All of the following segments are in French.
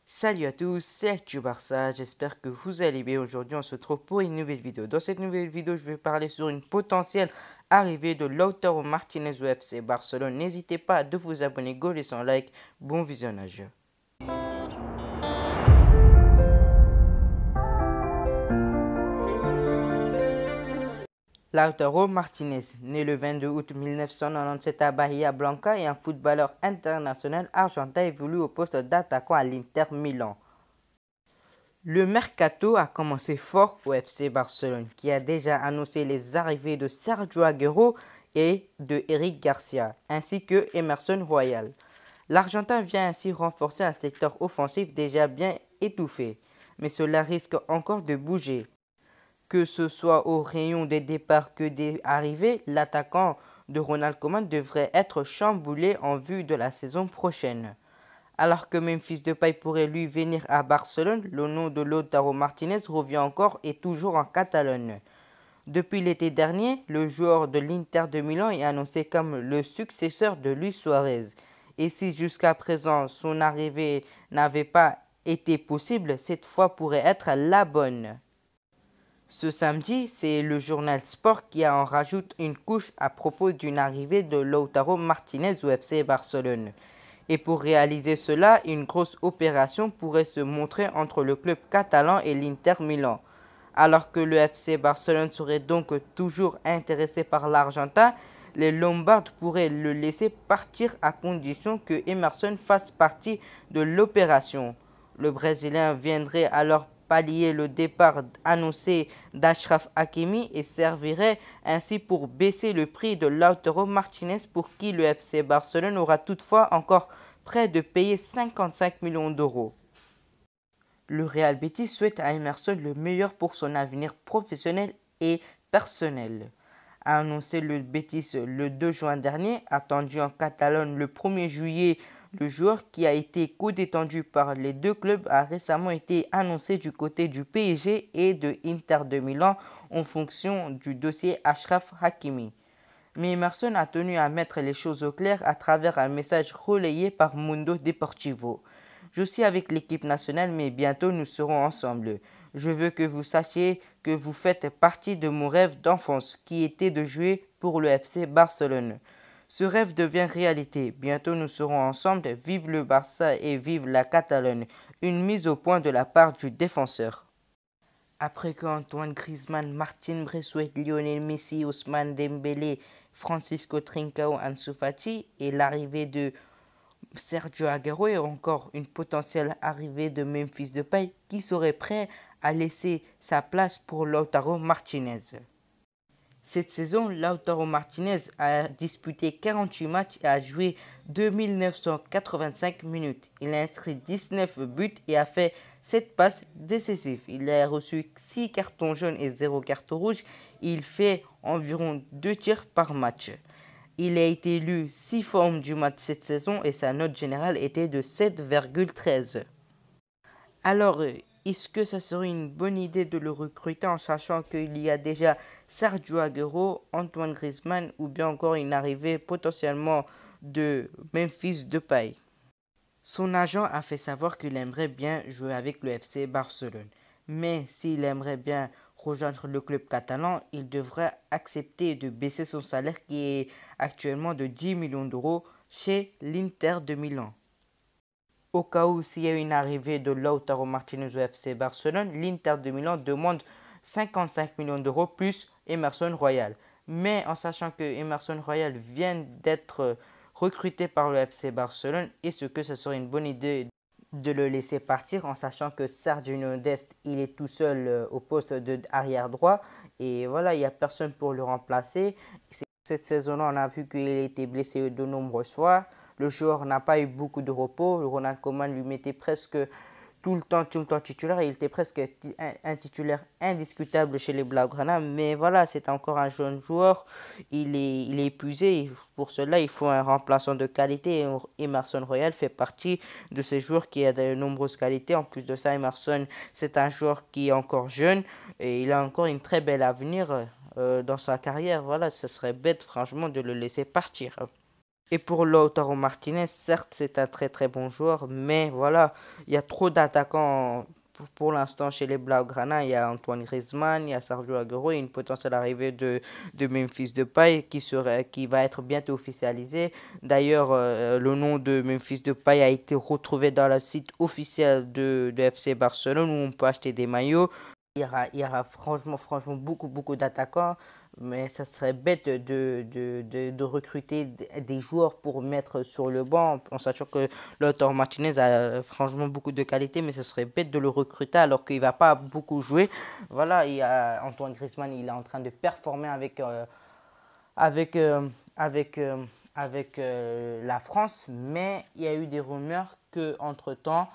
Salut à tous, c'est Actu Barça, j'espère que vous allez bien. Aujourd'hui on se retrouve pour une nouvelle vidéo. Dans cette nouvelle vidéo, je vais parler sur une potentielle arrivée de Lautaro Martinez au FC Barcelone. N'hésitez pas à vous abonner, go laissez un like, bon visionnage. Lautaro Martinez, né le 22 août 1997 à Bahia Blanca, est un footballeur international argentin évolue au poste d'attaquant à l'Inter Milan. Le mercato a commencé fort au FC Barcelone, qui a déjà annoncé les arrivées de Sergio Aguero et de Eric Garcia, ainsi que Emerson Royal. L'Argentin vient ainsi renforcer un secteur offensif déjà bien étouffé, mais cela risque encore de bouger. Que ce soit au rayon des départs que des arrivées, l'attaquant de Ronald Koeman devrait être chamboulé en vue de la saison prochaine. Alors que Memphis Depay pourrait lui venir à Barcelone, le nom de Lautaro Martinez revient encore et toujours en Catalogne. Depuis l'été dernier, le joueur de l'Inter de Milan est annoncé comme le successeur de Luis Suarez. Et si jusqu'à présent son arrivée n'avait pas été possible, cette fois pourrait être la bonne. Ce samedi, c'est le journal Sport qui en rajoute une couche à propos d'une arrivée de Lautaro Martinez au FC Barcelone. Et pour réaliser cela, une grosse opération pourrait se montrer entre le club catalan et l'Inter Milan. Alors que le FC Barcelone serait donc toujours intéressé par l'Argentin, les Lombards pourraient le laisser partir à condition que Emerson fasse partie de l'opération. Le Brésilien viendrait alors pallier le départ annoncé d'Achraf Hakimi et servirait ainsi pour baisser le prix de Lautaro Martinez, pour qui le FC Barcelone aura toutefois encore près de payer 55 millions d'euros. Le Real Betis souhaite à Emerson le meilleur pour son avenir professionnel et personnel, a annoncé le Betis le 2 juin dernier. Attendu en Catalogne le 1er juillet, le joueur, qui a été co-détendu par les deux clubs, a récemment été annoncé du côté du PSG et de Inter de Milan en fonction du dossier Achraf Hakimi. Mais Emerson a tenu à mettre les choses au clair à travers un message relayé par Mundo Deportivo. Je suis avec l'équipe nationale, mais bientôt nous serons ensemble. Je veux que vous sachiez que vous faites partie de mon rêve d'enfance, qui était de jouer pour le FC Barcelone. Ce rêve devient réalité. Bientôt nous serons ensemble. Vive le Barça et vive la Catalogne. Une mise au point de la part du défenseur. Après que Antoine Griezmann, Martin Braithwaite, Lionel Messi, Ousmane Dembélé, Francisco Trincao, Ansu Fati et l'arrivée de Sergio Aguero et encore une potentielle arrivée de Memphis Depay, qui serait prêt à laisser sa place pour Lautaro Martinez. Cette saison, Lautaro Martinez a disputé 48 matchs et a joué 2985 minutes. Il a inscrit 19 buts et a fait 7 passes décisives. Il a reçu 6 cartons jaunes et 0 carton rouge. Il fait environ 2 tirs par match. Il a été élu 6 fois homme du match cette saison et sa note générale était de 7,13. Alors, est-ce que ça serait une bonne idée de le recruter en sachant qu'il y a déjà Sergio Aguero, Antoine Griezmann ou bien encore une arrivée potentiellement de Memphis Depay? Son agent a fait savoir qu'il aimerait bien jouer avec le FC Barcelone. Mais s'il aimerait bien rejoindre le club catalan, il devrait accepter de baisser son salaire, qui est actuellement de 10 millions d'euros chez l'Inter de Milan. Au cas où s'il y a une arrivée de Lautaro Martinez au FC Barcelone, l'Inter de Milan demande 55 millions d'euros plus Emerson Royal. Mais en sachant que Emerson Royal vient d'être recruté par le FC Barcelone, est-ce que ce serait une bonne idée de le laisser partir en sachant que Sergio Dest, il est tout seul au poste d'arrière droit et voilà, il n'y a personne pour le remplacer. Cette saison-là, on a vu qu'il a été blessé de nombreuses fois. Le joueur n'a pas eu beaucoup de repos. Ronald Koeman lui mettait presque tout le temps titulaire. Il était presque un titulaire indiscutable chez les Blaugrana. Mais voilà, c'est encore un jeune joueur. Il est épuisé. Pour cela, il faut un remplaçant de qualité. Et Emerson Royal fait partie de ces joueurs qui a de nombreuses qualités. En plus de ça, Emerson, c'est un joueur qui est encore jeune et il a encore une très belle avenir dans sa carrière. Voilà, ce serait bête franchement de le laisser partir. Et pour Lautaro Martinez, certes, c'est un très très bon joueur, mais voilà, il y a trop d'attaquants pour l'instant chez les Blaugrana. Il y a Antoine Griezmann, il y a Sergio Aguero et une potentielle arrivée de Memphis Depay qui va être bientôt officialisée. D'ailleurs, le nom de Memphis Depay a été retrouvé dans le site officiel de FC Barcelone où on peut acheter des maillots. Il y aura franchement beaucoup d'attaquants, mais ça serait bête de recruter des joueurs pour mettre sur le banc, en sachant que Lautaro Martinez a franchement beaucoup de qualité, mais ce serait bête de le recruter alors qu'il ne va pas beaucoup jouer. Voilà, il y a Antoine Griezmann, il est en train de performer avec, euh, avec, euh, avec la France, mais il y a eu des rumeurs que entre-temps,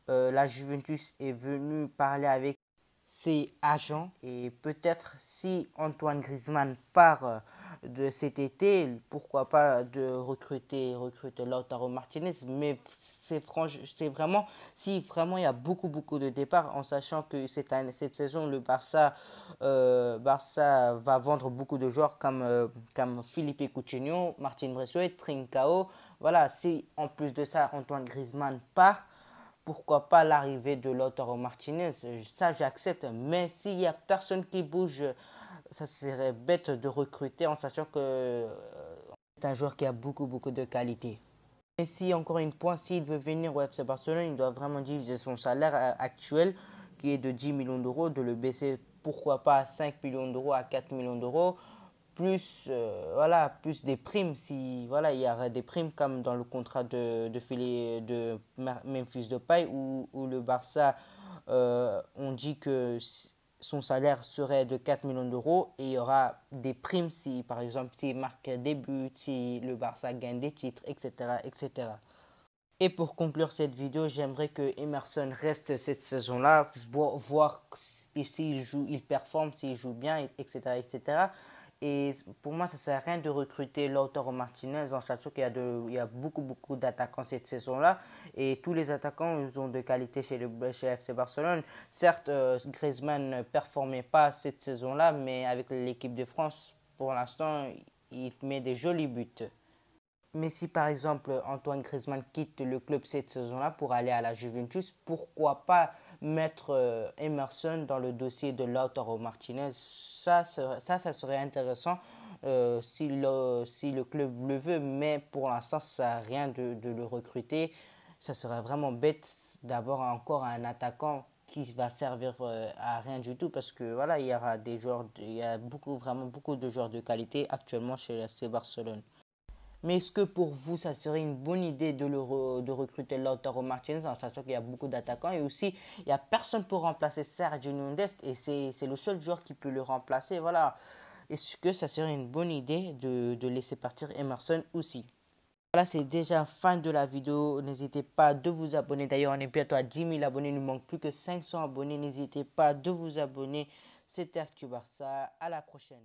la Juventus est venue parler avec ses agents et peut-être si Antoine Griezmann part de cet été, pourquoi pas de recruter Lautaro Martinez, mais c'est vraiment si vraiment il y a beaucoup de départs en sachant que cette saison le Barça va vendre beaucoup de joueurs comme Philippe Coutinho, Martin Braithwaite, Trincao. Voilà, si en plus de ça Antoine Griezmann part, pourquoi pas l'arrivée de Lautaro Martinez, ça j'accepte, mais s'il n'y a personne qui bouge, ça serait bête de recruter en sachant que c'est un joueur qui a beaucoup de qualité. Et si, encore une fois, s'il veut venir au FC Barcelone, il doit vraiment diviser son salaire actuel, qui est de 10 millions d'euros, de le baisser, pourquoi pas, à 5 millions d'euros, à 4 millions d'euros, plus, voilà, plus des primes. Si, voilà, il y aurait des primes comme dans le contrat de Memphis Depay, où le Barça, on dit que son salaire serait de 4 millions d'euros et il y aura des primes si, par exemple, s'il marque des buts, si le Barça gagne des titres, etc., etc. Et pour conclure cette vidéo, j'aimerais que Emerson reste cette saison-là, voir s'il joue, il performe, s'il joue bien, etc., etc. Et pour moi, ça ne sert à rien de recruter Lautaro Martinez en sachant qu'il y a beaucoup d'attaquants cette saison-là. Et tous les attaquants, ils ont de qualité chez FC Barcelone. Certes, Griezmann ne performait pas cette saison-là, mais avec l'équipe de France, pour l'instant, il met des jolis buts. Mais si par exemple Antoine Griezmann quitte le club cette saison-là pour aller à la Juventus, pourquoi pas mettre Emerson dans le dossier de Lautaro Martinez? Ça serait intéressant si le club le veut, mais pour l'instant, ça ne sert à rien de le recruter. Ça serait vraiment bête d'avoir encore un attaquant qui va servir à rien du tout parce que voilà, il y aura des joueurs, il y a vraiment beaucoup de joueurs de qualité actuellement chez le FC Barcelone. Mais est-ce que pour vous, ça serait une bonne idée de recruter Lautaro Martinez en sachant qu'il y a beaucoup d'attaquants et aussi, il n'y a personne pour remplacer Sergio Nunez et c'est le seul joueur qui peut le remplacer. Voilà. Est-ce que ça serait une bonne idée de laisser partir Emerson aussi? Voilà, c'est déjà fin de la vidéo. N'hésitez pas de vous abonner. D'ailleurs, on est bientôt à 10 000 abonnés. Il nous manque plus que 500 abonnés. N'hésitez pas de vous abonner. C'était Actu Barça. À la prochaine.